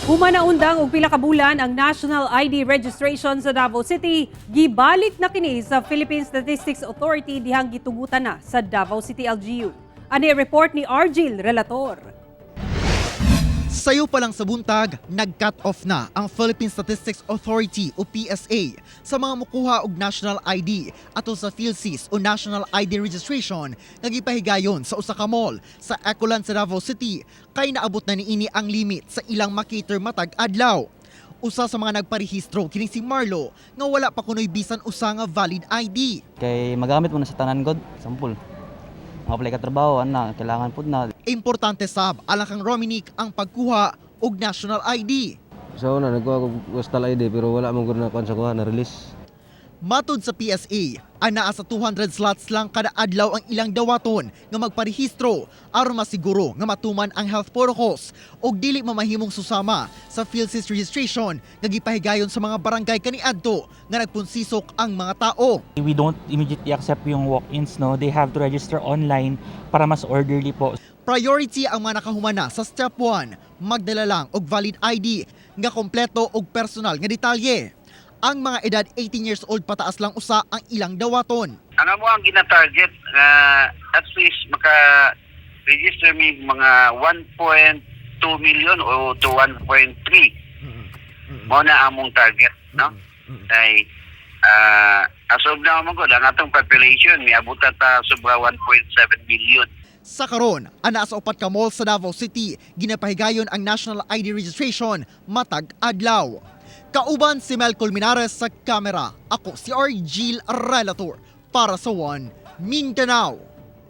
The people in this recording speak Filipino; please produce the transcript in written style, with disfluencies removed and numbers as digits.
Humanaundang og pila ka bulan ang National ID registration sa Davao City. Gibalik na kini sa Philippine Statistics Authority dihang gitugutan na sa Davao City LGU. Ani report ni Argil Relator. Sayo pa lang sa buntag, nag-cut off na ang Philippine Statistics Authority o PSA sa mga mukuha og national ID ato sa PhilSys o National ID Registration nagipahigayon sa usa ka mall sa Ecoland sa Davao City kay naabot na niini ang limit sa ilang makater matag adlaw. Usa sa mga nagparehistro kini si Marlo nga wala pa kunoy bisan usa nga valid ID. Kay magamit mo na sa tanan god, sample. Apply ka trabaho, ana, kailangan pud na. Importante sab alang kang Rominic ang pagkuha og national ID. So na nagkuha ko postal ID pero wala man gud na kuan sa kuha na release. Matud sa PSA, anaa sa 200 slots lang kada adlaw ang ilang dawaton nga magparehistro aron masiguro nga matuman ang health protocols ug dili mamahimong susama sa PhilSys registration nga gipahigayon sa mga barangay kaniadto nga nagpunsisok ang mga tao. We don't immediately accept yung walk-ins, no? They have to register online para mas orderly po. Priority ang mga nakahumana sa step 1, magdala lang og valid ID nga kompleto og personal nga detalye. Ang mga edad 18 years old pataas lang usa ang ilang dawaton. Ano mo ang gina-target na at least maka-register may mga 1.2 million o to 1.3. Mo na among target, no? Ay as of now mo ang atong population may abot ta sobra 1.7 million. Sa karon, ana sa upat ka mall sa Davao City, ginapahigayon ang national ID registration matag adlaw. Kauban si Mel Colmenares sa kamera. Ako si Argil Relator para sa One Mindanao.